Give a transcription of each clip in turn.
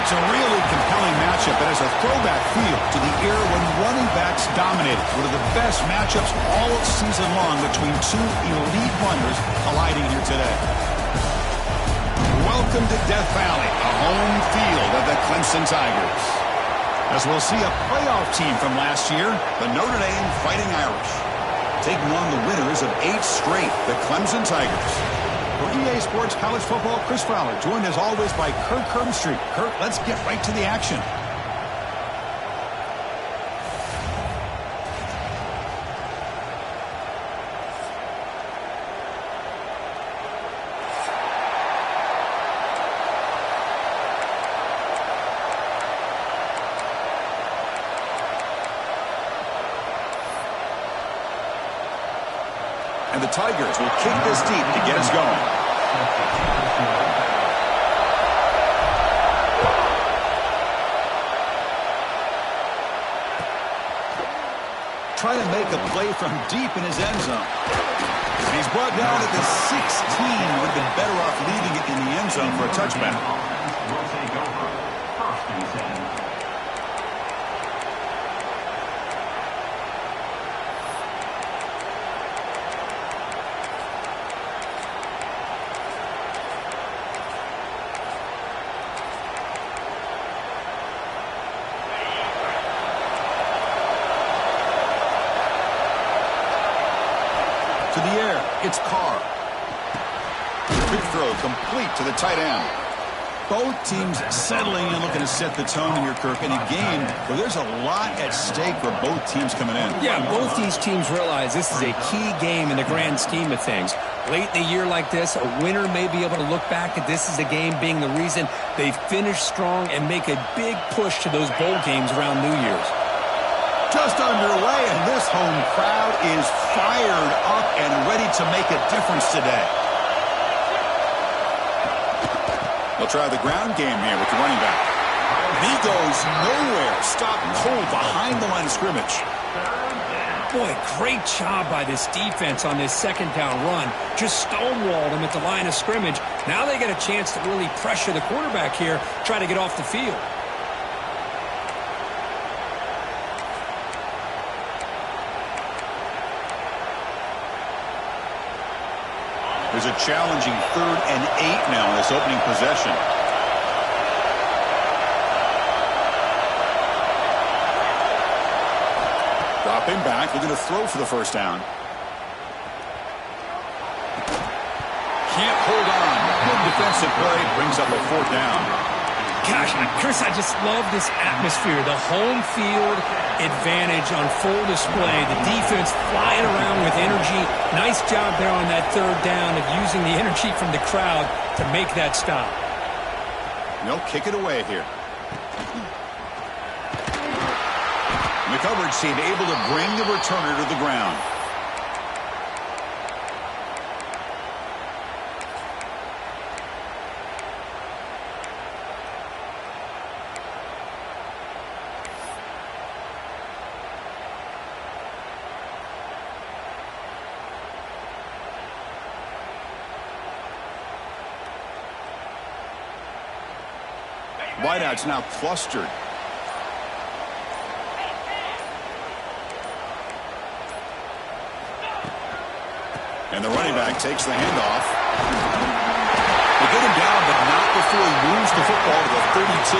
It's a really compelling matchup that has a throwback feel to the era when running backs dominated. One of the best matchups all season long between two elite runners colliding here today. Welcome to Death Valley, the home field of the Clemson Tigers. As we'll see a playoff team from last year, the Notre Dame Fighting Irish, taking on the winners of 8 straight, the Clemson Tigers. For EA Sports College Football, Chris Fowler, joined as always by Kirk Herbstreit. Kirk, let's get right to the action. And the Tigers will kick this deep to get us going. Trying to make a play from deep in his end zone. And he's brought down at the 16. Would have been better off leaving it in the end zone for a touchback. Will take over first and 10. To the air, it's Carr. Quick throw complete to the tight end. Both teams settling in, looking to set the tone in your Kirk in a game where there's a lot at stake for both teams coming in. Yeah, both these teams realize this is a key game in the grand scheme of things. Late in a year like this, a winner may be able to look back at this as a game being the reason they finish strong and make a big push to those bowl games around New Year's. Just underway, and this home crowd is fired up and ready to make a difference today. They'll try the ground game here with the running back. He goes nowhere. Stopped cold behind the line of scrimmage. Boy, great job by this defense on this second down run. Just stonewalled him at the line of scrimmage. Now they get a chance to really pressure the quarterback here, try to get off the field. There's a challenging 3rd and 8 now in this opening possession. Dropping back, looking to throw for the first down. Can't hold on. Good defensive play, brings up a 4th down. Gosh, Chris, I just love this atmosphere. The home field advantage on full display. The defense flying around with energy. Nice job there on that 3rd down of using the energy from the crowd to make that stop. They'll kick it away here. And the coverage team able to bring the returner to the ground. Wideouts now clustered. And the running back takes the handoff. They get him down, but not before he moves the football to the 32.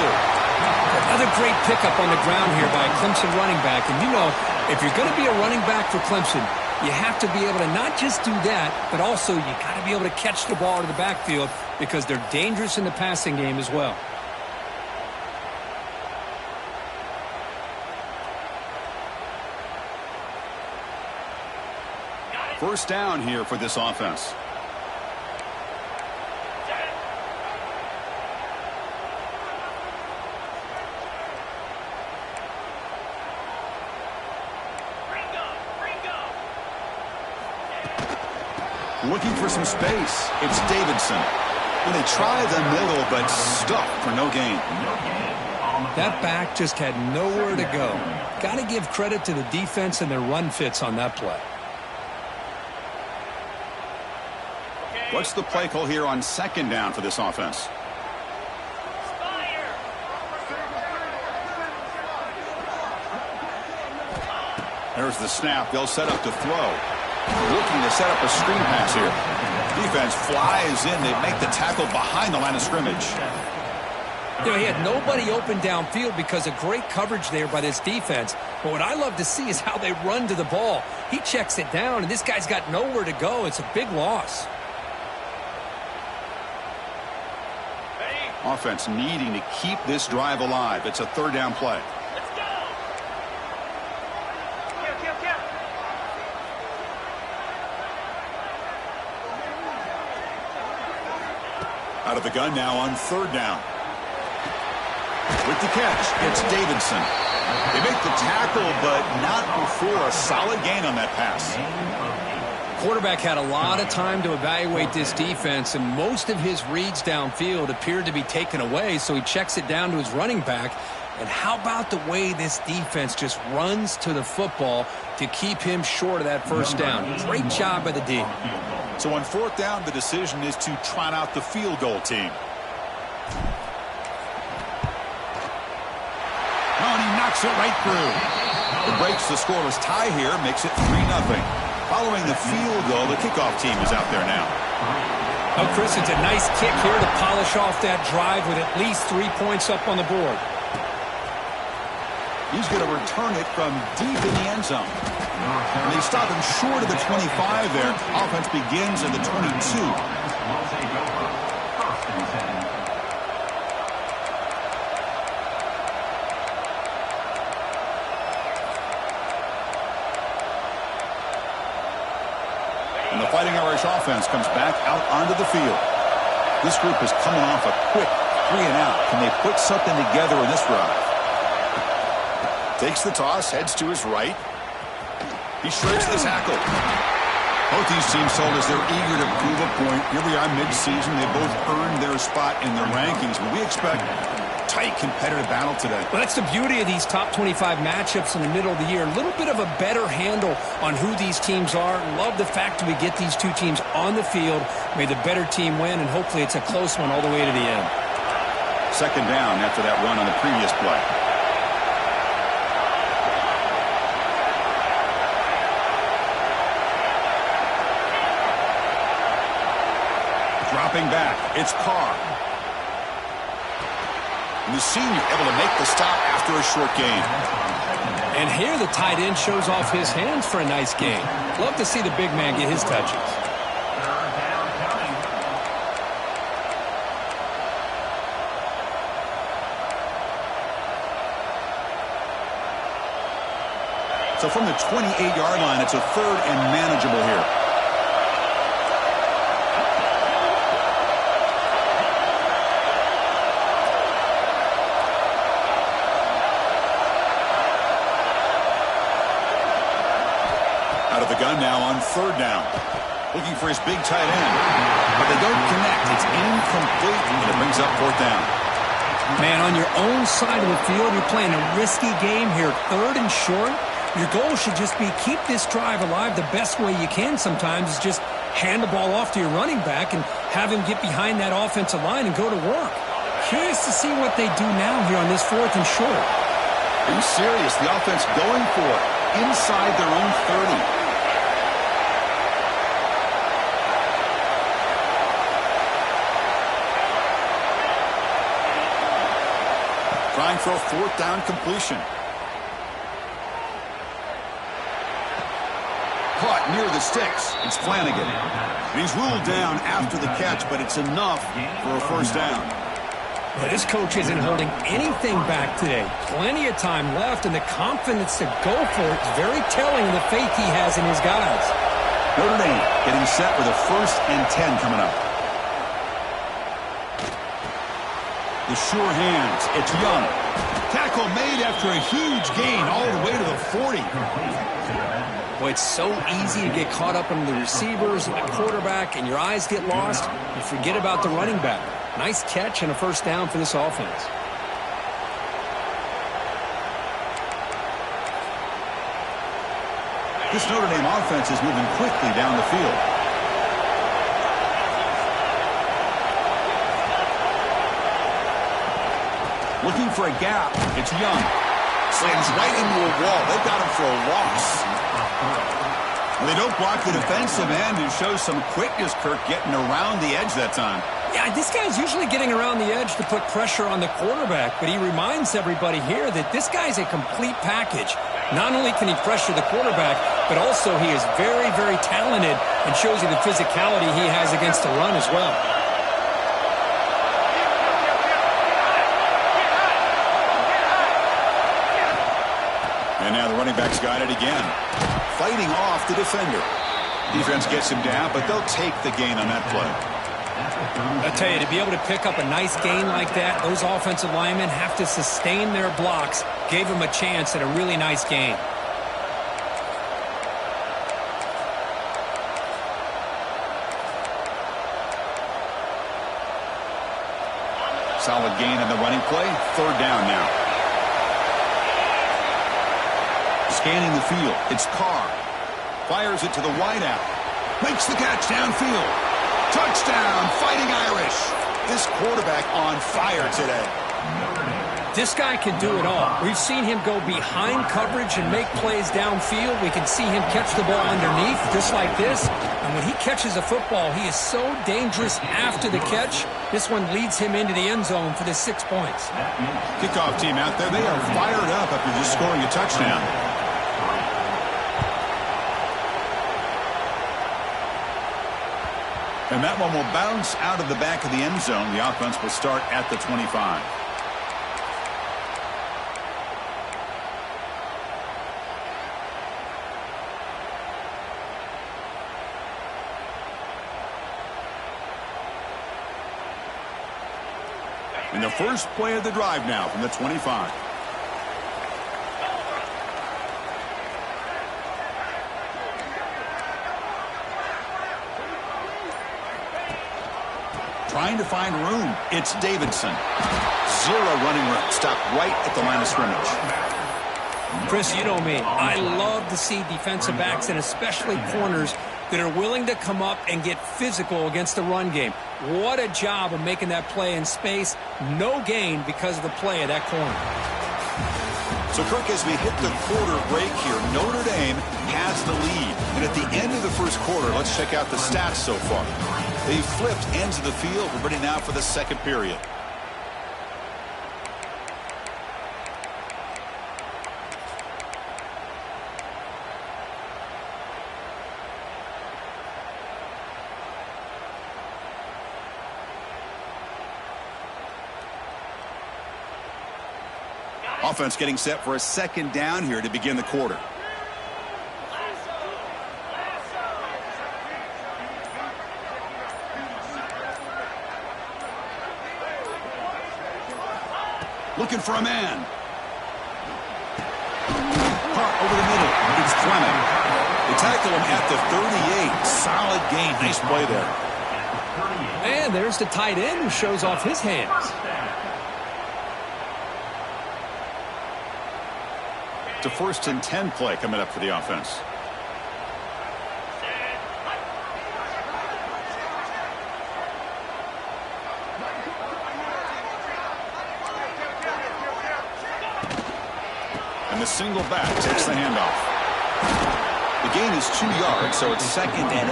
Another great pickup on the ground here by a Clemson running back. And you know, if you're going to be a running back for Clemson, you have to be able to not just do that, but also you got to be able to catch the ball to the backfield because they're dangerous in the passing game as well. First down here for this offense. Looking for some space. It's Davidson. And they try the middle, but stuck for no gain. That back just had nowhere to go. Got to give credit to the defense and their run fits on that play. What's the play call here on 2nd down for this offense? There's the snap. They'll set up to throw. Looking to set up a screen pass here. Defense flies in. They make the tackle behind the line of scrimmage. You know, he had nobody open downfield because of great coverage there by this defense. But what I love to see is how they run to the ball. He checks it down, and this guy's got nowhere to go. It's a big loss. Offense needing to keep this drive alive. It's a third down play. Out of the gun now on third down. With the catch, it's Davidson. They make the tackle, but not before a solid gain on that pass. Quarterback had a lot of time to evaluate this defense, and most of his reads downfield appeared to be taken away, so he checks it down to his running back. And how about the way this defense just runs to the football to keep him short of that first down? Great job by the D. So on fourth down, the decision is to trot out the field goal team. Oh, and he knocks it right through. It breaks the scoreless tie here, makes it 3-0. Following the field goal, the kickoff team is out there now. Oh, Chris, it's a nice kick here to polish off that drive with at least 3 points up on the board. He's going to return it from deep in the end zone. And they stop him short of the 25 there. Offense begins at the 22. And the Fighting Irish offense comes back out onto the field. This group is coming off a quick 3-and-out. Can they put something together in this drive? Takes the toss, heads to his right. He shreds the tackle. Both these teams told us they're eager to prove a point. Here we are mid-season. They both earned their spot in the rankings, but we expect tight competitive battle today. Well, that's the beauty of these top 25 matchups in the middle of the year. A little bit of a better handle on who these teams are. Love the fact that we get these two teams on the field. May the better team win, and hopefully it's a close one all the way to the end. Second down after that run on the previous play. Dropping back, it's Carr. And the senior able to make the stop after a short gain. And here the tight end shows off his hands for a nice gain. Love to see the big man get his touches. So from the 28-yard line, it's a third and manageable here. Out of the gun now on third down. Looking for his big tight end. But they don't connect. It's incomplete, and it brings up fourth down. Man, on your own side of the field, you're playing a risky game here. Third and short. Your goal should just be keep this drive alive the best way you can sometimes is just hand the ball off to your running back and have him get behind that offensive line and go to work. Curious to see what they do now here on this fourth and short. Are you serious? The offense going for it inside their own 30. Trying for a fourth down completion. Caught near the sticks. It's Flanagan. And he's ruled down after the catch, but it's enough for a first down. Well, this coach isn't holding anything back today. Plenty of time left, and the confidence to go for it is very telling of the faith he has in his guys. Notre Dame getting set with a first and 10 coming up. The sure hands. It's Young. Tackle made after a huge gain all the way to the 40. Boy, it's so easy to get caught up in the receivers and the quarterback, and your eyes get lost. You forget about the running back. Nice catch and a first down for this offense. This Notre Dame offense is moving quickly down the field. Looking for a gap. It's Young. Slams right into a wall. They've got him for a loss. They don't block the defensive end and show some quickness, Kirk, getting around the edge that time. Yeah, this guy's usually getting around the edge to put pressure on the quarterback, but he reminds everybody here that this guy's a complete package. Not only can he pressure the quarterback, but also he is very, very talented and shows you the physicality he has against the run as well. And now the running back's got it again. Fighting off the defender. Defense gets him down, but they'll take the gain on that play. I tell you, to be able to pick up a nice gain like that, those offensive linemen have to sustain their blocks. Gave him a chance at a really nice gain. Solid gain on the running play. Third down now. Scanning the field. It's Carr. Fires it to the wideout. Makes the catch downfield. Touchdown, Fighting Irish. This quarterback on fire today. This guy can do it all. We've seen him go behind coverage and make plays downfield. We can see him catch the ball underneath, just like this. And when he catches a football, he is so dangerous after the catch. This one leads him into the end zone for the 6 points. Kickoff team out there, they are fired up after just scoring a touchdown. And that one will bounce out of the back of the end zone. The offense will start at the 25. And the first play of the drive now from the 25. Trying to find room. It's Davidson. Zero running room. Stopped right at the line of scrimmage. Chris, you know me. I love to see defensive backs and especially corners that are willing to come up and get physical against the run game. What a job of making that play in space. No gain because of the play of that corner. So, Kirk, as we hit the quarter break here, Notre Dame has the lead. And at the end of the first quarter, let's check out the stats so far. They've flipped ends of the field. We're ready now for the second period. Offense getting set for a second down here to begin the quarter. Looking for a man. Hart over the middle. It's Fleming. They tackle him at the 38. Solid gain. Nice play there. And there's the tight end who shows off his hands. It's a 1st and 10 play coming up for the offense. And the single back takes the handoff. The gain is 2 yards, so it's 2nd and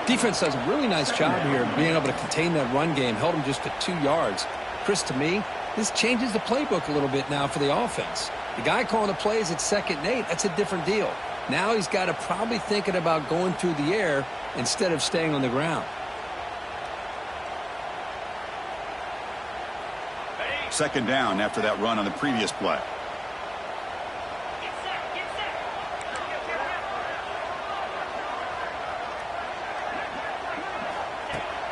8. Defense does a really nice job here of being able to contain that run game. Held him just to 2 yards. Chris, to me, this changes the playbook a little bit now for the offense. The guy calling the plays at 2nd and 8, that's a different deal. Now he's got to probably thinking about going through the air instead of staying on the ground. Second down after that run on the previous play.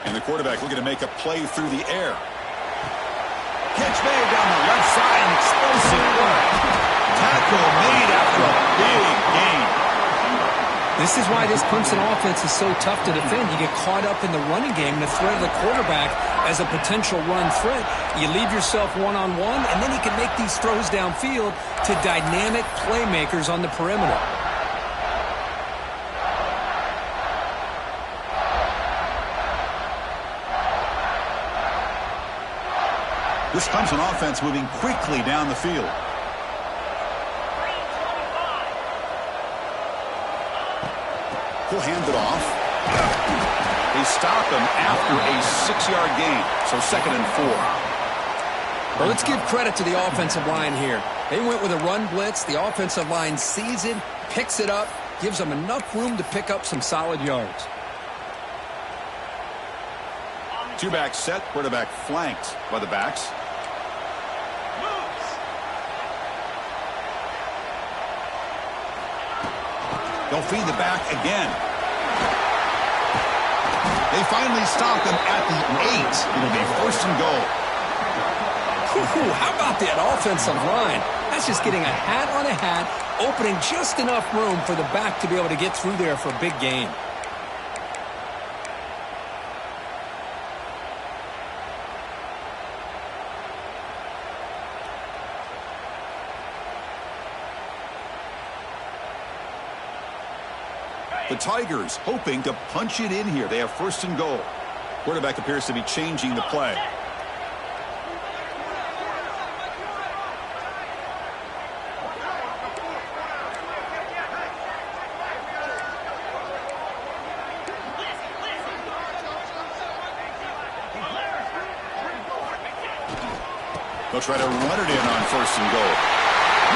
And the quarterback looking to make a play through the air. Catch made down the left side, an explosive run. Tackle made after a big gain. This is why this Clemson offense is so tough to defend. You get caught up in the running game, the threat of the quarterback as a potential run threat. You leave yourself one-on-one, and then you can make these throws downfield to dynamic playmakers on the perimeter. This Clemson offense moving quickly down the field. He'll hand it off. They stop him after a 6-yard gain, so 2nd and 4. Well, let's give credit to the offensive line here. They went with a run blitz. The offensive line sees it, picks it up, gives them enough room to pick up some solid yards. Two-back set, quarterback flanked by the backs. They'll feed the back again. They finally stop him at the 8. It'll be 1st and goal. How about that offensive line? That's just getting a hat on a hat, opening just enough room for the back to be able to get through there for a big gain. The Tigers hoping to punch it in here. They have 1st and goal. Quarterback appears to be changing the play. They'll try to run it in on 1st and goal.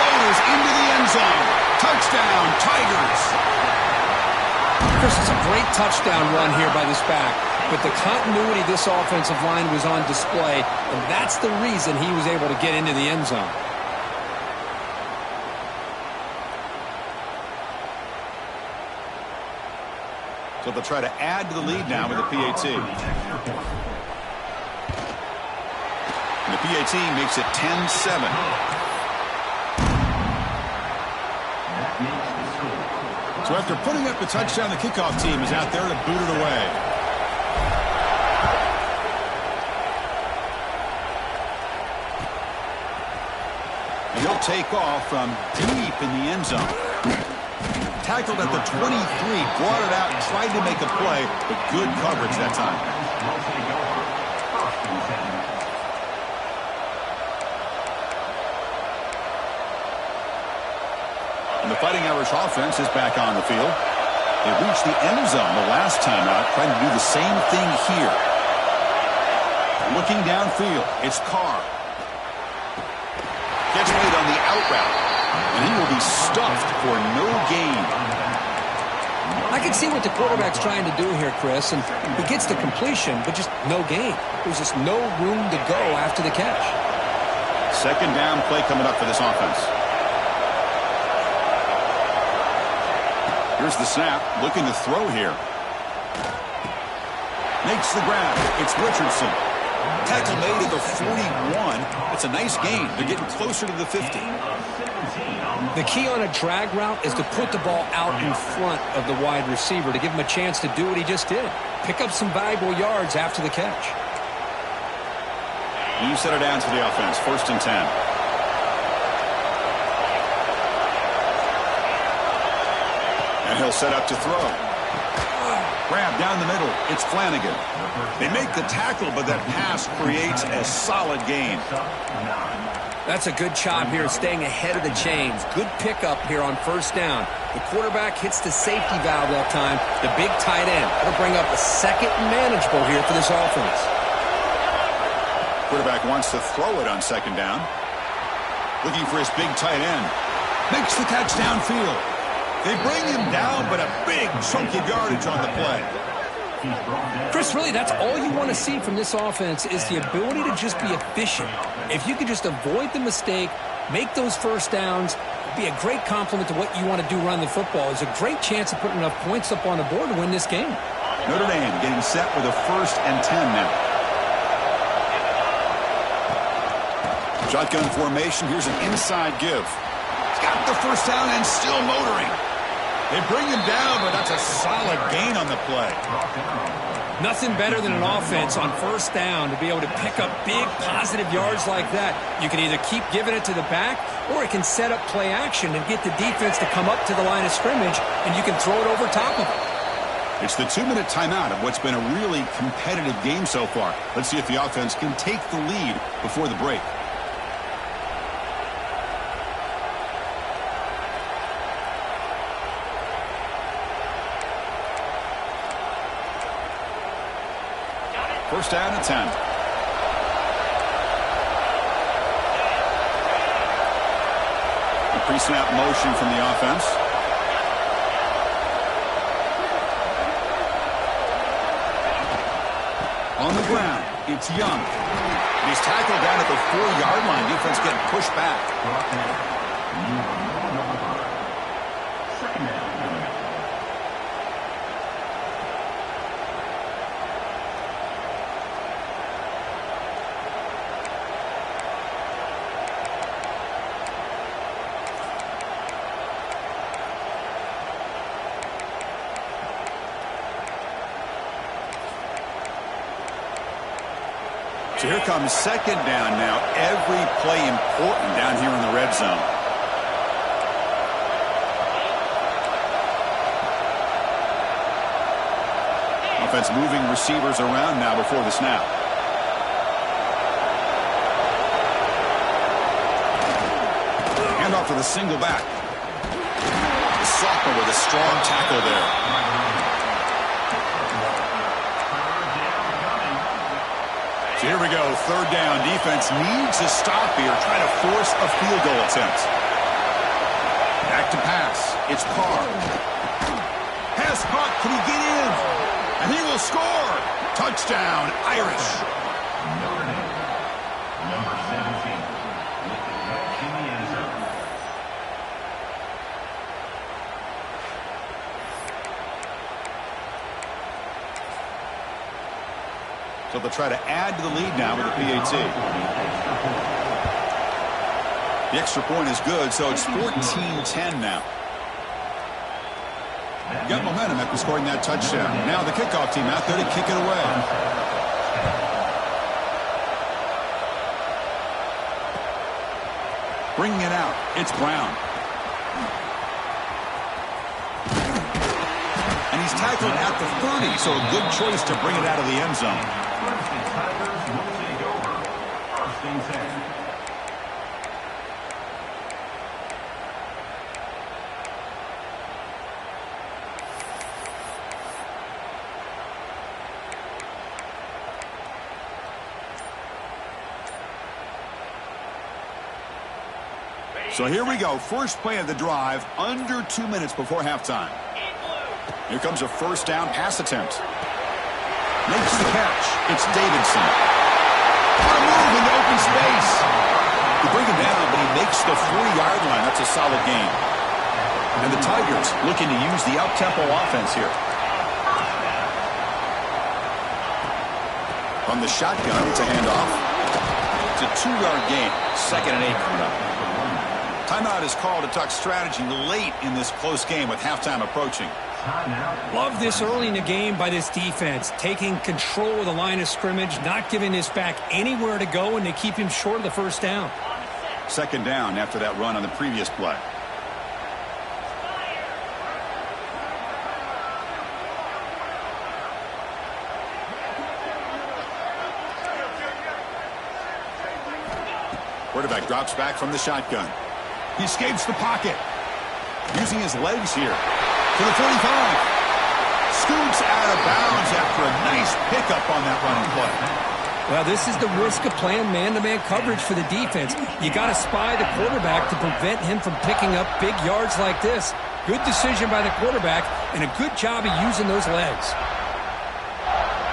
Motors into the end zone. Touchdown, Tigers. Chris, it's a great touchdown run here by this back, but the continuity of this offensive line was on display, and that's the reason he was able to get into the end zone. So they'll try to add to the lead now with the PAT. And the PAT makes it 10-7. So after putting up the touchdown, the kickoff team is out there to boot it away. And he'll take off from deep in the end zone. Tackled at the 23, brought it out, tried to make a play, but good coverage that time. And the Fighting Irish offense is back on the field. They reached the end zone the last time out, trying to do the same thing here. Looking downfield, it's Carr. Gets made on the out route, and he will be stuffed for no gain. I can see what the quarterback's trying to do here, Chris, and he gets the completion, but just no gain. There's just no room to go after the catch. 2nd down play coming up for this offense. Here's the snap, looking to throw here. Makes the grab. It's Richardson. Tackle made at the 41. It's a nice gain. They're getting closer to the 50. The key on a drag route is to put the ball out in front of the wide receiver to give him a chance to do what he just did. Pick up some valuable yards after the catch. You set it down to the offense. 1st and 10. And he'll set up to throw. Grab down the middle. It's Flanagan. They make the tackle, but that pass creates a solid gain. That's a good job here, staying ahead of the chains. Good pickup here on 1st down. The quarterback hits the safety valve that time. The big tight end. That'll bring up a 2nd and manageable here for this offense. Quarterback wants to throw it on 2nd down. Looking for his big tight end. Makes the catch downfield. They bring him down, but a big chunk of yardage on the play. Chris, really, that's all you want to see from this offense is the ability to just be efficient. If you can just avoid the mistake, make those 1st downs, be a great complement to what you want to do running the football. It's a great chance of putting enough points up on the board to win this game. Notre Dame getting set with a 1st and 10 now. Shotgun formation. Here's an inside give. He's got the 1st down and still motoring. They bring him down, but that's a solid gain on the play. Nothing better than an offense on 1st down to be able to pick up big positive yards like that. You can either keep giving it to the back, or it can set up play action and get the defense to come up to the line of scrimmage, and you can throw it over top of it. It's the 2-minute timeout of what's been a really competitive game so far. Let's see if the offense can take the lead before the break. First down and 10. A pre-snap motion from the offense. On the ground, it's Young. He's tackled down at the 4-yard line. Defense getting pushed back. Second down. So here comes second down now. Every play important down here in the red zone. Offense moving receivers around now before the snap. Hand off to the single back. Sophomore with a strong tackle there. So here we go, third down. Defense needs a stop here, trying to force a field goal attempt. Back to pass. It's Carr. Pass caught. Can he get in? And he will score. Touchdown, Irish. Notre Dame, number 17, with the catch in the end zone. So they'll try to add to the lead now with the PAT. The extra point is good, so it's 14-10 now. Got momentum after scoring that touchdown. Now the kickoff team out there to kick it away. Bringing it out, it's Brown. And he's tackled at the 30, so a good choice to bring it out of the end zone. Clemson Tigers will take over. First and 10. So here we go. First play of the drive, under 2 minutes before halftime. Here comes a first down pass attempt. Makes the catch. It's Davidson. On a move in the open space. They bring him down, but he makes the 4-yard line. That's a solid gain. And the Tigers looking to use the up-tempo offense here. From the shotgun to hand off. It's a 2-yard gain. 2nd and 8 coming up. Timeout is called to talk strategy late in this close game with halftime approaching. Love this early in the game by this defense, taking control of the line of scrimmage, not giving this back anywhere to go, and they keep him short of the first down. Second down after that run on the previous play. Quarterback drops back from the shotgun. He escapes the pocket. Using his legs here. To the 45. Scoots out of bounds after a nice pickup on that running play. Well, this is the risk of playing man-to-man coverage for the defense. You got to spy the quarterback to prevent him from picking up big yards like this. Good decision by the quarterback and a good job of using those legs.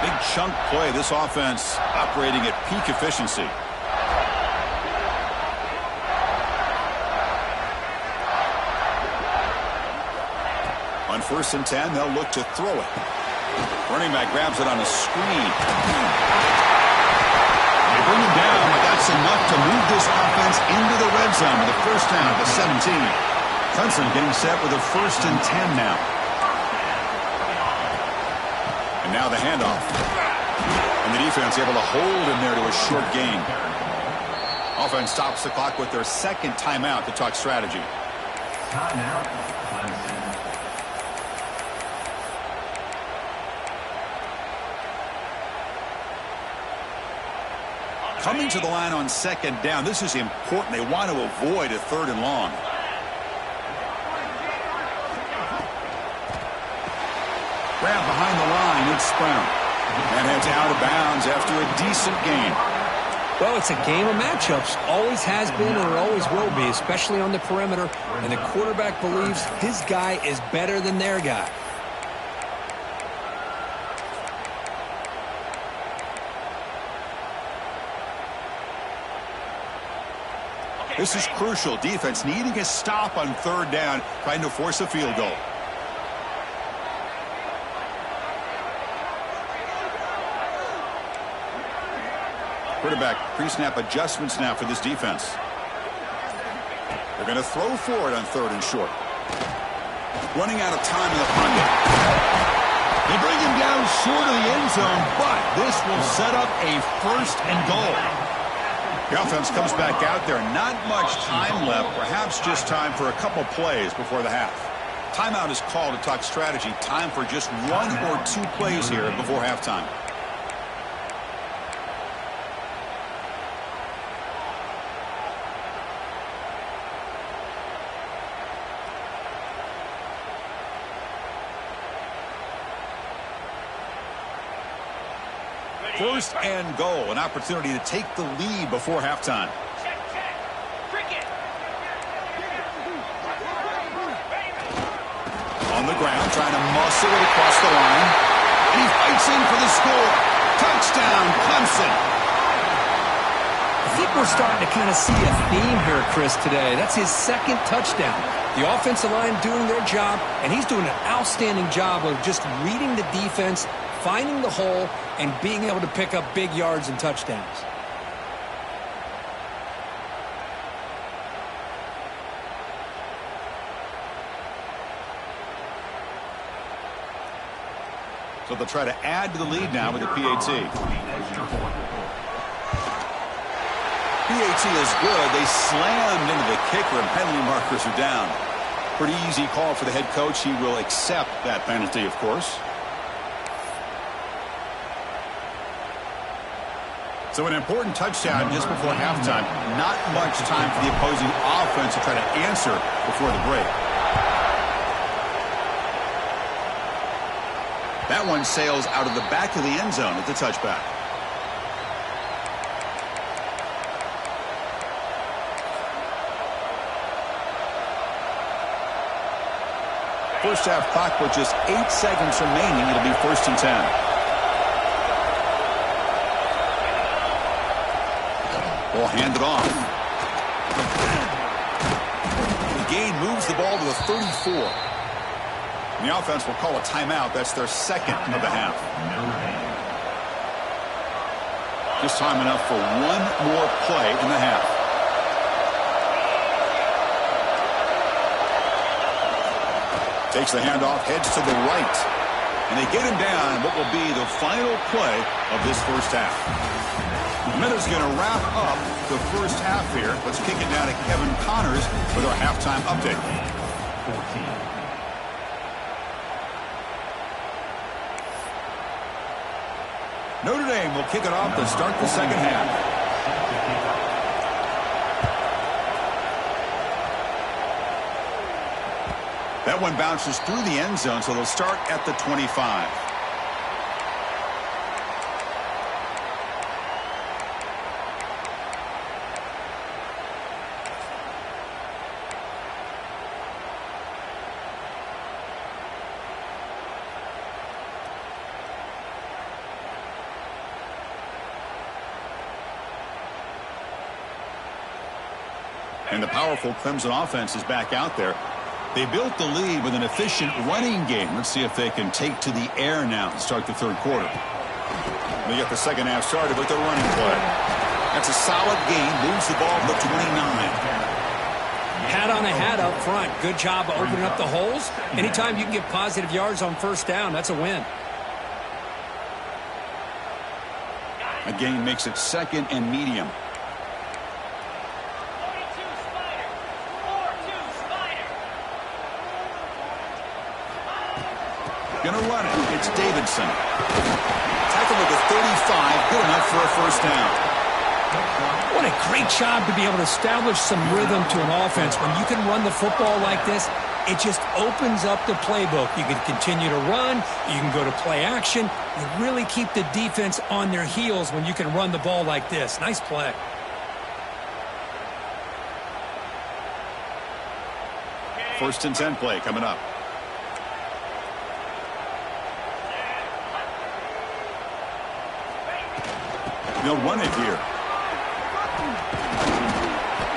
Big chunk play. This offense operating at peak efficiency. On 1st and 10, they'll look to throw it. Running back grabs it on a screen. They bring him down, but that's enough to move this offense into the red zone with a first down at the 17. Clemson getting set with a 1st and 10 now. And now the handoff. And the defense able to hold him there to a short gain. Offense stops the clock with their second timeout to talk strategy. Timeout, Clemson. Coming to the line on second down, this is important. They want to avoid a third and long. Grab behind the line, it's Brown. And heads out of bounds after a decent game. Well, it's a game of matchups. Always has been and it always will be, especially on the perimeter. And the quarterback believes his guy is better than their guy. This is crucial. Defense needing a stop on third down, trying to force a field goal. Quarterback pre-snap adjustments now for this defense. They're going to throw for it on third and short. Running out of time in the pocket. They bring him down short of the end zone, but this will set up a first and goal. The offense comes back out there. Not much time left. Perhaps just time for a couple plays before the half. Timeout is called to talk strategy. Time for just 1 or 2 plays here before halftime. First and goal, an opportunity to take the lead before halftime. On the ground, trying to muscle it across the line. And he fights in for the score. Touchdown, Clemson. I think we're starting to kind of see a theme here, Chris, today. That's his second touchdown. The offensive line doing their job, and he's doing an outstanding job of just reading the defense, finding the hole, and being able to pick up big yards and touchdowns. So they'll try to add to the lead now with the PAT. PAT is good. They slammed into the kicker, and penalty markers are down. Pretty easy call for the head coach. He will accept that penalty, of course. So an important touchdown just before halftime. Not much time for the opposing offense to try to answer before the break. That one sails out of the back of the end zone at the touchback. First half clock with just 8 seconds remaining. It'll be 1st and 10. Ball handed off. The gain moves the ball to the 34. And the offense will call a timeout. That's their second of the half. Just time enough for one more play in the half. Takes the handoff, heads to the right. And they get him down what will be the final play of this first half. The minute's going to wrap up the first half here. Let's kick it down to Kevin Connors with our halftime update. 14. Notre Dame will kick it off to start the second half. That one bounces through the end zone, so they'll start at the 25. And the powerful Clemson offense is back out there. They built the lead with an efficient running game. Let's see if they can take to the air now to start the third quarter. They get the second half started with their running play. That's a solid gain. Moves the ball to the 29. Hat on a hat up front. Good job of opening up the holes. Anytime you can get positive yards on first down, that's a win. A gain makes it second and medium. Gonna run it. It's Davidson. Tackle at the 35. Good enough for a first down. What a great job to be able to establish some rhythm to an offense. When you can run the football like this, it just opens up the playbook. You can continue to run. You can go to play action. You really keep the defense on their heels when you can run the ball like this. Nice play. First and 10 play coming up. They'll run it here.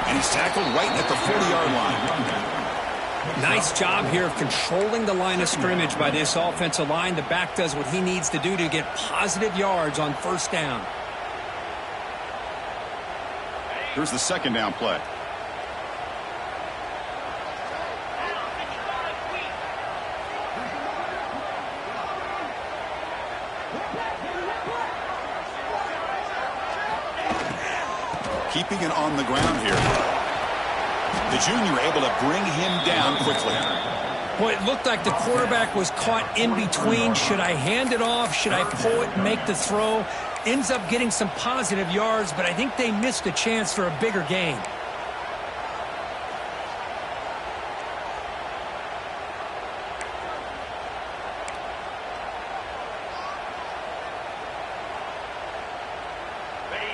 And he's tackled right at the 40-yard line. Nice job here of controlling the line of scrimmage by this offensive line. The back does what he needs to do to get positive yards on first down. Here's the second down play. Keeping it on the ground here. The junior able to bring him down quickly. Well, it looked like the quarterback was caught in between. Should I hand it off? Should I pull it and make the throw? Ends up getting some positive yards, but I think they missed a chance for a bigger gain.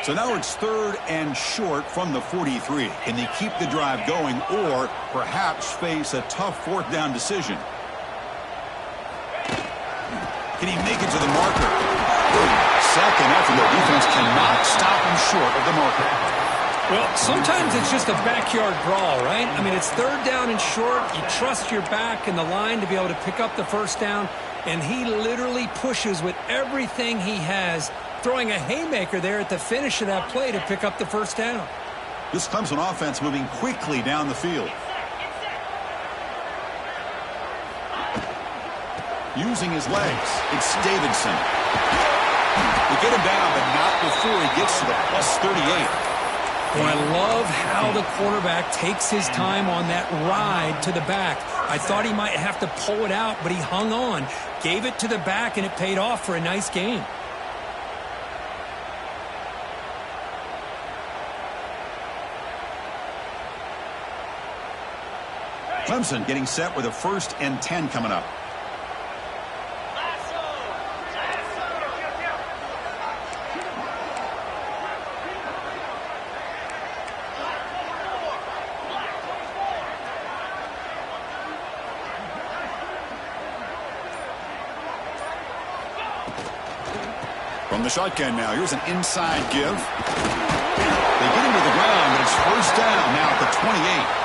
So now it's third and short from the 43. Can they keep the drive going or perhaps face a tough fourth down decision? Can he make it to the marker? Second effort. The defense cannot stop him short of the marker. Well, sometimes it's just a backyard brawl, right? I mean, it's third down and short. You trust your back and the line to be able to pick up the first down, and he literally pushes with everything he has, throwing a haymaker there at the finish of that play to pick up the first down. This Clemson offense moving quickly down the field. Using his legs, it's Davidson. They get him down, but not before he gets to the plus 38. Well, I love how the quarterback takes his time on that ride to the back. I thought he might have to pull it out, but he hung on, gave it to the back, and it paid off for a nice gain. Clemson getting set with a first and 10 coming up. From the shotgun now, here's an inside give. They get him to the ground, but it's first down now at the 28.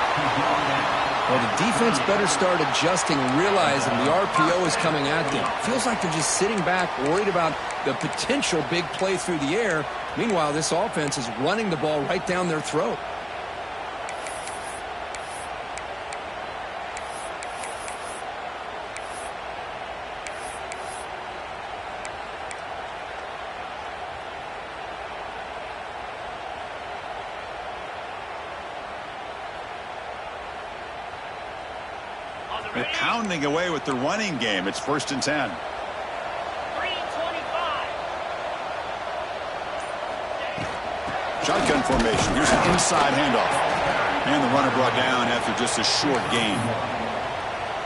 Well, the defense better start adjusting and realizing the RPO is coming at them. Feels like they're just sitting back, worried about the potential big play through the air. Meanwhile, this offense is running the ball right down their throat. They're pounding away with the running game. It's first and 10. 3:25. Shotgun formation. Here's an inside handoff. And the runner brought down after just a short gain.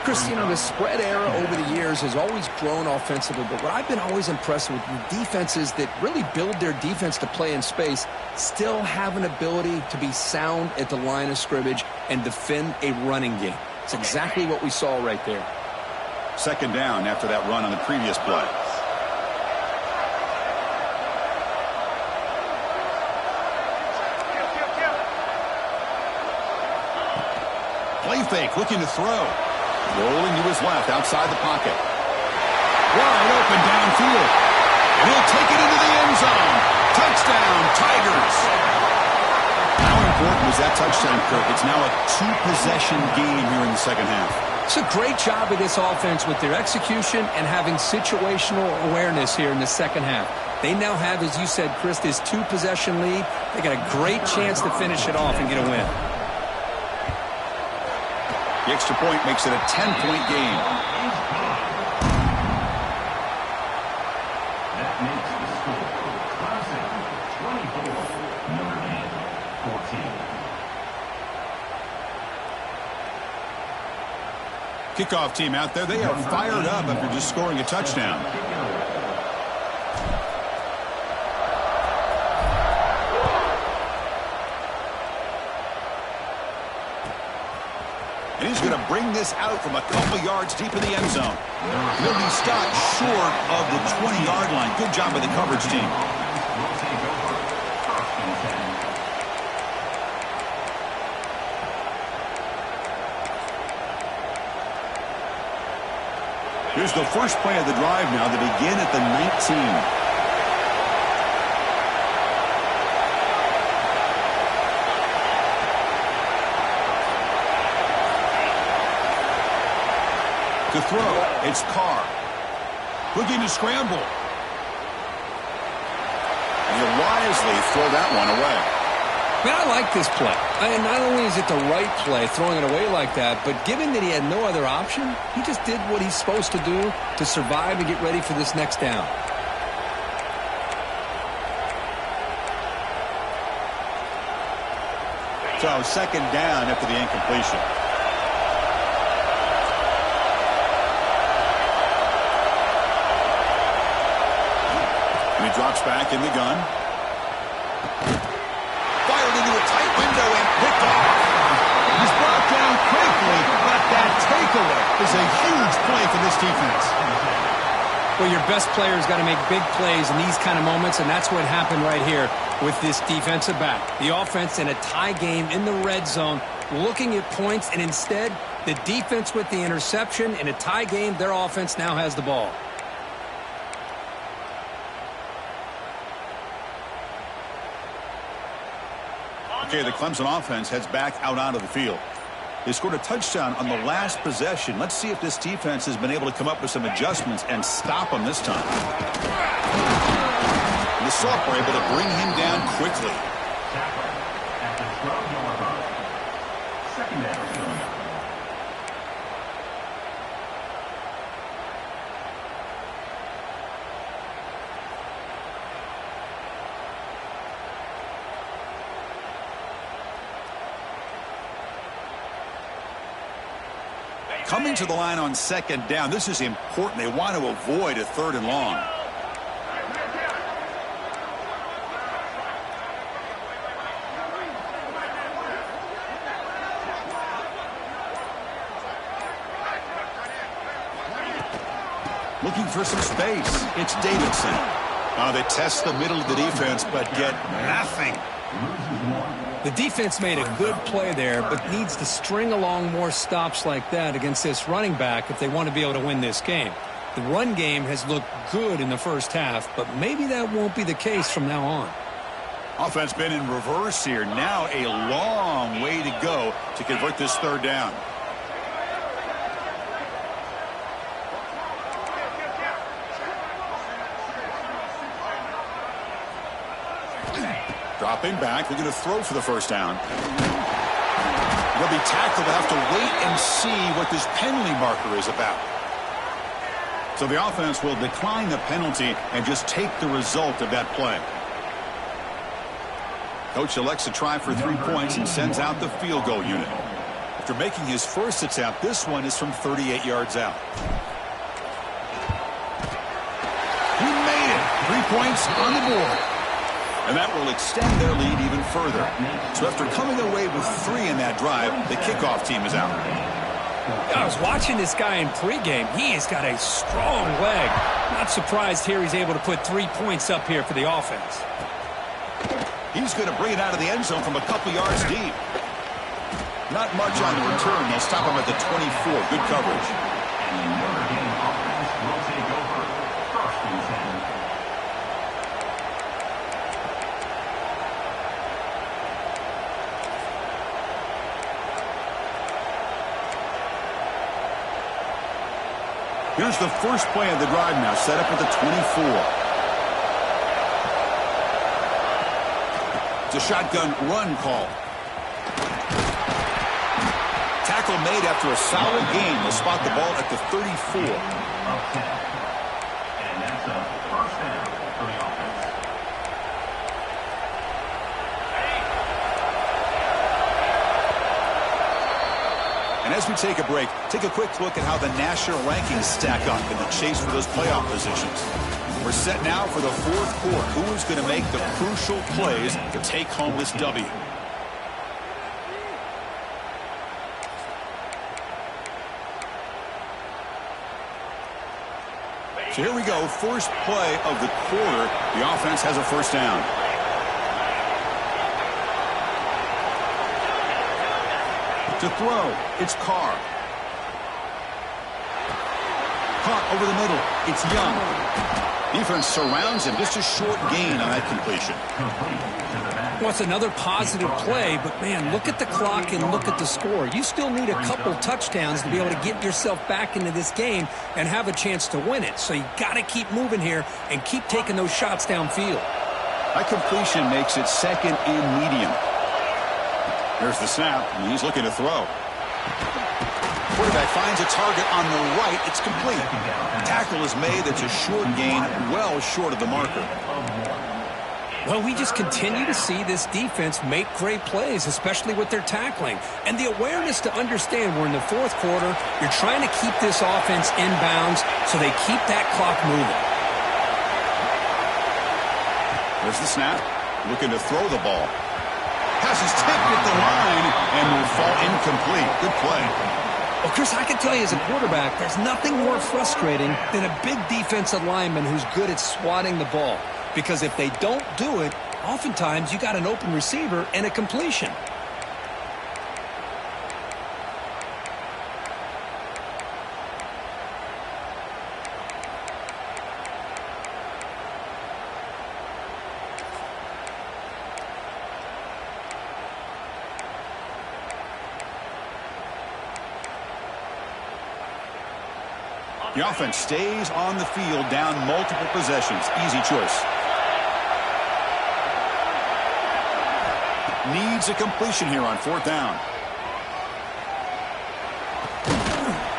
Chris, you know, the spread era over the years has always grown offensively, but what I've been always impressed with the defenses that really build their defense to play in space still have an ability to be sound at the line of scrimmage and defend a running game. It's exactly what we saw right there. Second down after that run on the previous play. Play fake, looking to throw. Rolling to his left, outside the pocket. Wide open downfield. And he'll take it into the end zone. Touchdown, Tigers. How important was that touchdown, Kirk? It's now a two-possession game here in the second half. It's a great job of this offense with their execution and having situational awareness here in the second half. They now have, as you said, Chris, this two-possession lead. They got a great chance to finish it off and get a win. The extra point makes it a 10-point game. That makes the score Clemson 24, Kickoff team out there, they are fired up after just scoring a touchdown. And he's going to bring this out from a couple yards deep in the end zone. He'll be stopped short of the 20-yard line. Good job by the coverage team. Here's the first play of the drive now. They begin at the 19. To throw, it's Carr. Looking to scramble. And he'll wisely throw that one away. Man, I like this play. And not only is it the right play, throwing it away like that, but given that he had no other option, he just did what he's supposed to do to survive and get ready for this next down. So, second down after the incompletion. And he drops back in the gun. Fired into a tight window and picked off. He's brought down quickly, but that takeaway is a huge play for this defense. Well, your best player's got to make big plays in these kind of moments, and that's what happened right here with this defensive back. The offense in a tie game in the red zone, looking at points, and instead, the defense with the interception. In a tie game, their offense now has the ball. Okay, the Clemson offense heads back out onto the field. They scored a touchdown on the last possession. Let's see if this defense has been able to come up with some adjustments and stop them this time. The Soft were able to bring him down quickly. At the 12-yard line. Second down. Coming to the line on second down. This is important. They want to avoid a third and long. Looking for some space. It's Davidson. They test the middle of the defense, but get nothing. The defense made a good play there, but needs to string along more stops like that against this running back if they want to be able to win this game. The run game has looked good in the first half, but maybe that won't be the case from now on. Offense been in reverse here. Now a long way to go to convert this third down. Dropping back, looking to throw for the first down. They'll be tackled. They'll have to wait and see what this penalty marker is about. So the offense will decline the penalty and just take the result of that play. Coach elects to try for 3 points and sends out the field goal unit. After making his first attempt, this one is from 38 yards out. He made it. 3 points on the board. And that will extend their lead even further. So after coming away with 3 in that drive, the kickoff team is out. I was watching this guy in pregame. He has got a strong leg. Not surprised here he's able to put 3 points up here for the offense. He's going to bring it out of the end zone from a couple yards deep. Not much on the return. They'll stop him at the 24. Good coverage. And the Notre Dame offense will take over. First and 10. Here's the first play of the drive now, set up at the 24. It's a shotgun run call. Tackle made after a solid gain. They'll spot the ball at the 34. Up 10. And that's a first down for the offense. And And as we take a break, take a quick look at how the national rankings stack up in the chase for those playoff positions. We're set now for the fourth quarter. Who is going to make the crucial plays to take home this W? So here we go, first play of the quarter. The offense has a first down. To throw, it's Carr. Caught over the middle, it's Young. Defense surrounds him, just a short gain on that completion. Well, it's another positive play, but man, look at the clock and look at the score. You still need a couple touchdowns to be able to get yourself back into this game and have a chance to win it. So you got to keep moving here and keep taking those shots downfield. That completion makes it second and medium. There's the snap, and he's looking to throw. Quarterback finds a target on the right. It's complete. Tackle is made. It's a short gain, well short of the marker. Well, we just continue to see this defense make great plays, especially with their tackling. And the awareness to understand we're in the fourth quarter, you're trying to keep this offense in bounds so they keep that clock moving. There's the snap. Looking to throw the ball. Pass is tipped at the line and will fall incomplete. Good play. Well, Chris, I can tell you as a quarterback, there's nothing more frustrating than a big defensive lineman who's good at swatting the ball. Because if they don't do it, oftentimes you got an open receiver and a completion. The offense stays on the field down multiple possessions. Easy choice. Needs a completion here on fourth down.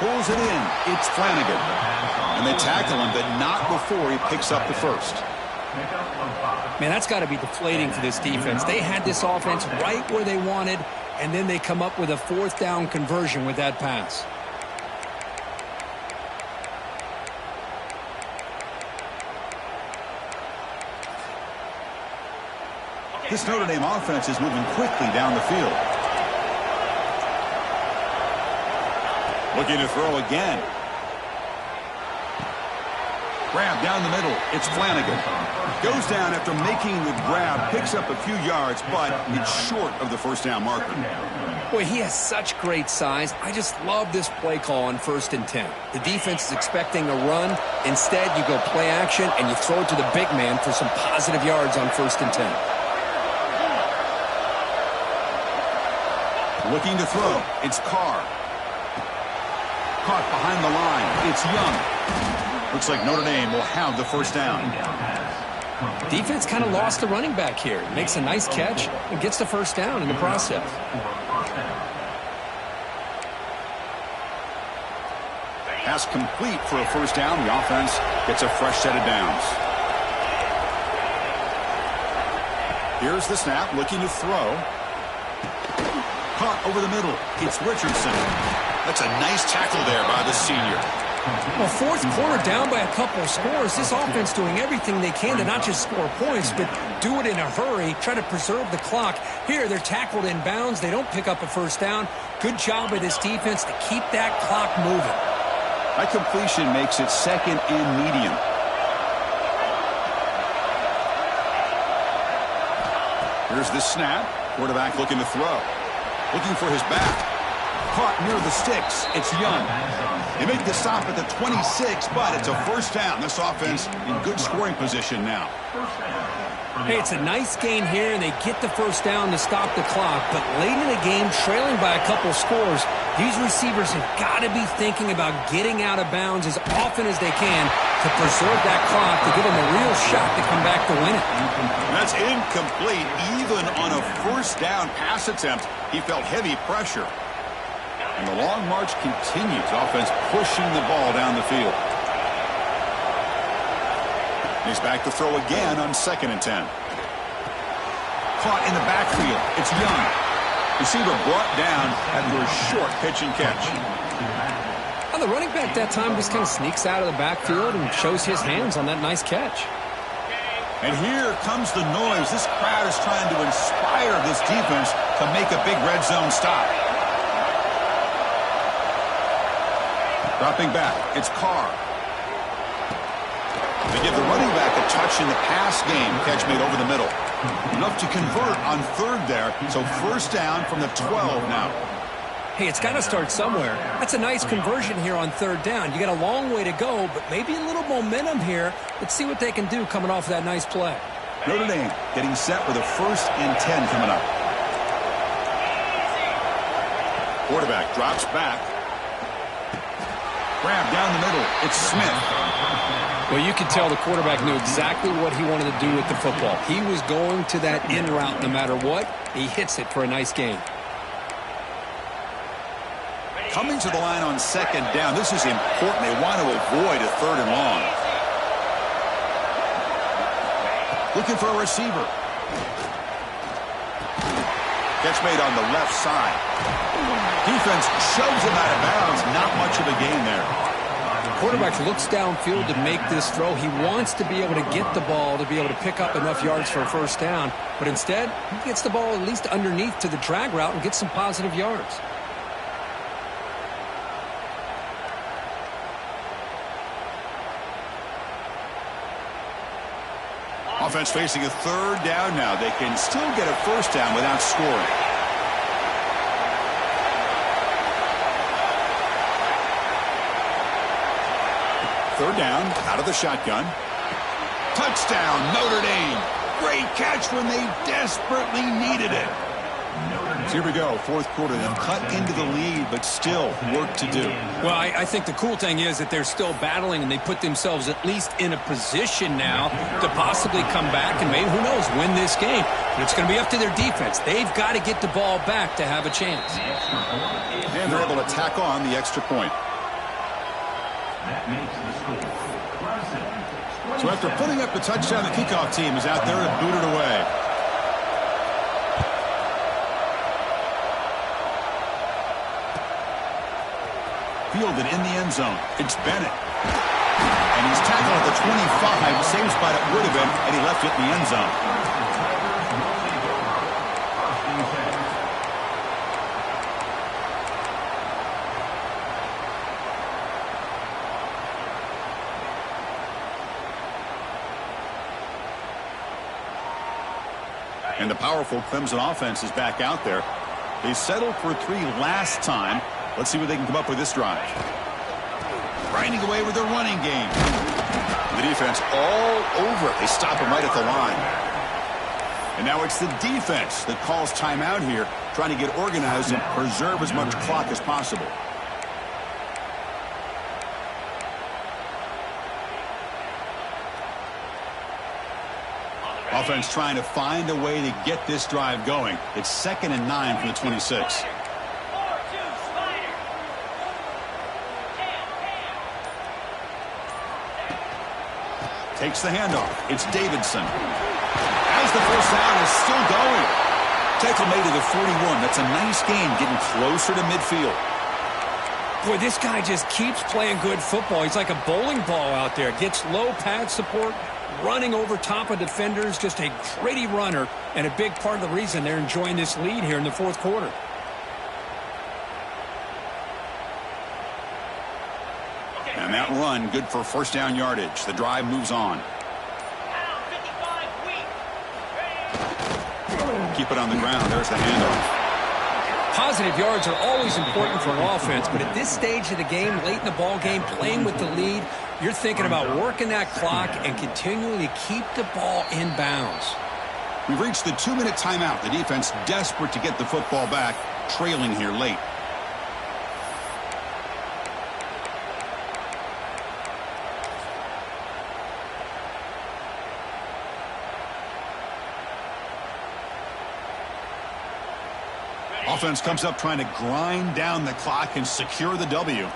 Pulls it in. It's Flanagan. And they tackle him, but not before he picks up the first. Man, that's got to be deflating for this defense. They had this offense right where they wanted, and then they come up with a fourth down conversion with that pass. This Notre Dame offense is moving quickly down the field. Looking to throw again. Grab down the middle. It's Flanagan. Goes down after making the grab. Picks up a few yards, but it's short of the first down marker. Boy, he has such great size. I just love this play call on 1st and 10. The defense is expecting a run. Instead, you go play action, and you throw it to the big man for some positive yards on 1st and 10. Looking to throw. It's Carr. Caught behind the line. It's Young. Looks like Notre Dame will have the first down. Defense kind of lost the running back here. Makes a nice catch and gets the first down in the process. Pass complete for a first down. The offense gets a fresh set of downs. Here's the snap. Looking to throw. Caught over the middle. It's Richardson. That's a nice tackle there by the senior. Well, fourth quarter down by a couple of scores. This offense doing everything they can to not just score points, but do it in a hurry, try to preserve the clock. Here, they're tackled in bounds. They don't pick up a first down. Good job by this defense to keep that clock moving. That completion makes it second and medium. Here's the snap. Quarterback looking to throw. Looking for his back. Caught near the sticks. It's Young. They make the stop at the 26, but it's a first down. This offense in good scoring position now. Hey, it's a nice gain here, and they get the first down to stop the clock. But late in the game, trailing by a couple scores, these receivers have got to be thinking about getting out of bounds as often as they can to preserve that clock to give them a real shot to come back to win it. That's incomplete. Even on a first down pass attempt, he felt heavy pressure. And the long march continues. Offense pushing the ball down the field. He's back to throw again on 2nd and 10. Caught in the backfield. It's Young. Receiver brought down after a short pitch and catch. Well, the running back that time just kind of sneaks out of the backfield and shows his hands on that nice catch. And here comes the noise. This crowd is trying to inspire this defense to make a big red zone stop. Dropping back, it's Carr. They give the running back a touch in the pass game. Catch made over the middle. Enough to convert on third there. So first down from the 12 now. Hey, it's got to start somewhere. That's a nice conversion here on third down. You got a long way to go, but maybe a little momentum here. Let's see what they can do coming off of that nice play. Notre Dame getting set with a 1st and 10 coming up. Quarterback drops back. Grab down the middle. It's Smith. Well, you could tell the quarterback knew exactly what he wanted to do with the football. He was going to that in route no matter what. He hits it for a nice gain. Coming to the line on 2nd down. This is important. They want to avoid a 3rd and long. Looking for a receiver. Catch made on the left side. Defense shoves him out of bounds. Not much of a gain there. Quarterback looks downfield to make this throw. He wants to be able to get the ball to be able to pick up enough yards for a 1st down. But instead, he gets the ball at least underneath to the drag route and gets some positive yards. Offense facing a 3rd down now. They can still get a 1st down without scoring. Third down, out of the shotgun. Touchdown, Notre Dame. Great catch when they desperately needed it. So here we go, 4th quarter. They've cut into the lead, but still work to do. Well, I think the cool thing is that they're still battling, and they put themselves at least in a position now to possibly come back and maybe, who knows, win this game. But it's going to be up to their defense. They've got to get the ball back to have a chance. And they're able to tack on the extra point. That makes the score. So after putting up the touchdown, the kickoff team is out there to boot it away. Fielded in the end zone. It's Bennett. And he's tackled at the 25. Same spot it would have been, and he left it in the end zone. And the powerful Clemson offense is back out there. They settled for 3 last time. Let's see what they can come up with this drive. Grinding away with their running game. The defense all over it. They stop him right at the line. And now it's the defense that calls timeout here, trying to get organized and preserve as much clock as possible. Offense trying to find a way to get this drive going. It's 2nd and 9 from the 26. Takes the handoff. It's Davidson. As the 1st down is still going. Tackle made to the 41. That's a nice gain, getting closer to midfield. Boy, this guy just keeps playing good football. He's like a bowling ball out there. Gets low pad support, running over top of defenders. Just a gritty runner, and a big part of the reason they're enjoying this lead here in the 4th quarter. And that run, good for 1st down yardage. The drive moves on. Keep it on the ground. There's the handoff. Positive yards are always important for an offense, but at this stage of the game, late in the ball game, playing with the lead, you're thinking about working that clock and continuing to keep the ball in bounds. We've reached the 2-minute timeout. The defense desperate to get the football back, trailing here late. Offense comes up trying to grind down the clock and secure the W.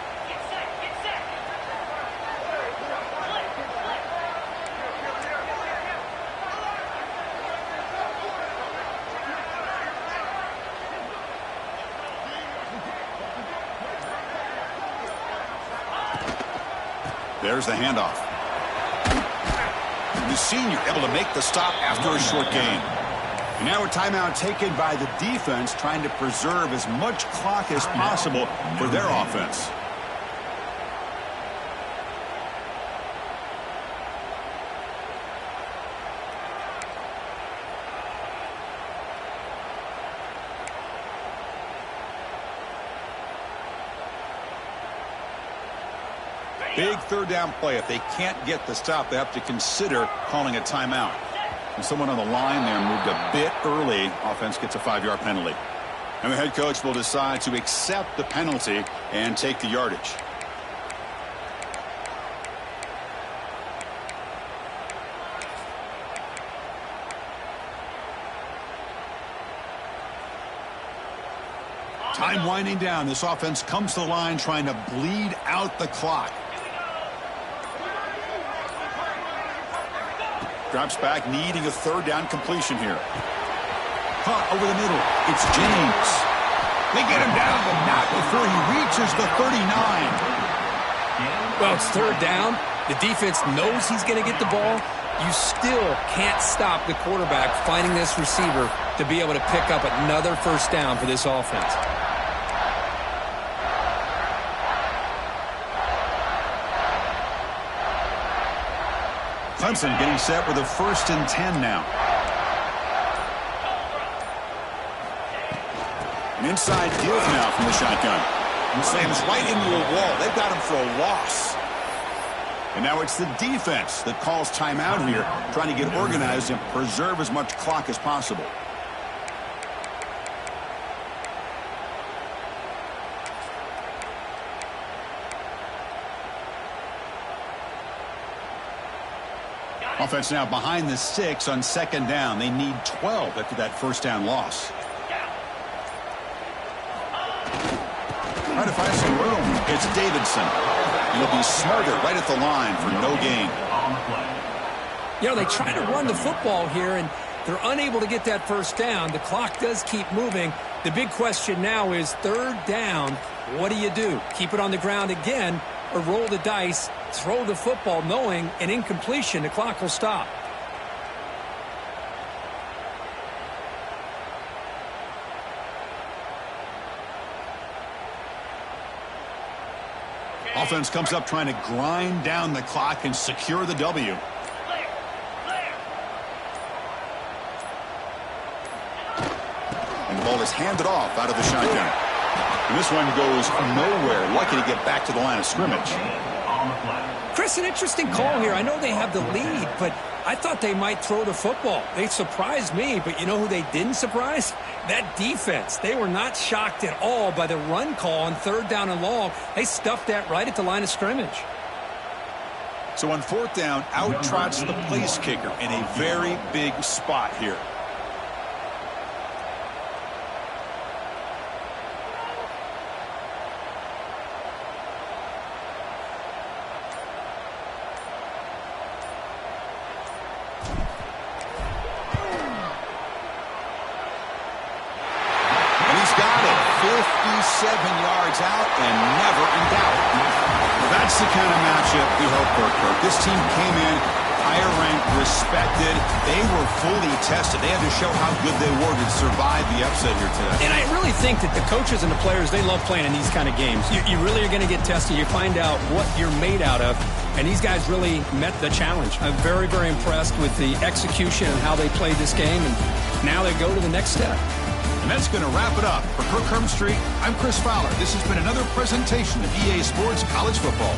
There's the handoff. The senior able to make the stop after a short gain. And now a timeout taken by the defense, trying to preserve as much clock as possible for their offense. Big third down play. If they can't get the stop, they have to consider calling a timeout. And someone on the line there moved a bit early. Offense gets a 5-yard penalty. And the head coach will decide to accept the penalty and take the yardage. Time winding down. This offense comes to the line trying to bleed out the clock. Drops back, needing a third down completion here. Caught over the middle. It's James. They get him down, but not before he reaches the 39. Well, it's third down. The defense knows he's going to get the ball. You still can't stop the quarterback finding this receiver to be able to pick up another first down for this offense. Clemson getting set with a 1st and 10 now. An inside give now from the shotgun. And slams right into a wall. They've got him for a loss. And now it's the defense that calls timeout here, trying to get organized and preserve as much clock as possible. Offense now behind the 6 on 2nd down. They need 12 after that first down loss. Trying to find some room. It's Davidson. And he'll be smarter right at the line for no gain. You know, they try to run the football here, and they're unable to get that first down. The clock does keep moving. The big question now is 3rd down. What do? Keep it on the ground again, or roll the dice, throw the football, knowing an incompletion, the clock will stop. Offense comes up trying to grind down the clock and secure the W. And the ball is handed off out of the shotgun. And this one goes nowhere. Lucky to get back to the line of scrimmage. Chris, an interesting call here. I know they have the lead, but I thought they might throw the football. They surprised me, but you know who they didn't surprise? That defense. They were not shocked at all by the run call on 3rd down and long. They stuffed that right at the line of scrimmage. So on 4th down, out trots the place kicker in a very big spot here. Out and never in doubt. That's the kind of matchup we hope for, Kirk. This team came in higher ranked, respected. They were fully tested. They had to show how good they were to survive the upset here today. And I really think that the coaches and the players, they love playing in these kind of games. You really are going to get tested. You find out what you're made out of. And these guys really met the challenge. I'm very, very impressed with the execution and how they played this game. And now they go to the next step. And that's going to wrap it up. For Kirk Herbstreit, I'm Chris Fowler. This has been another presentation of EA Sports College Football.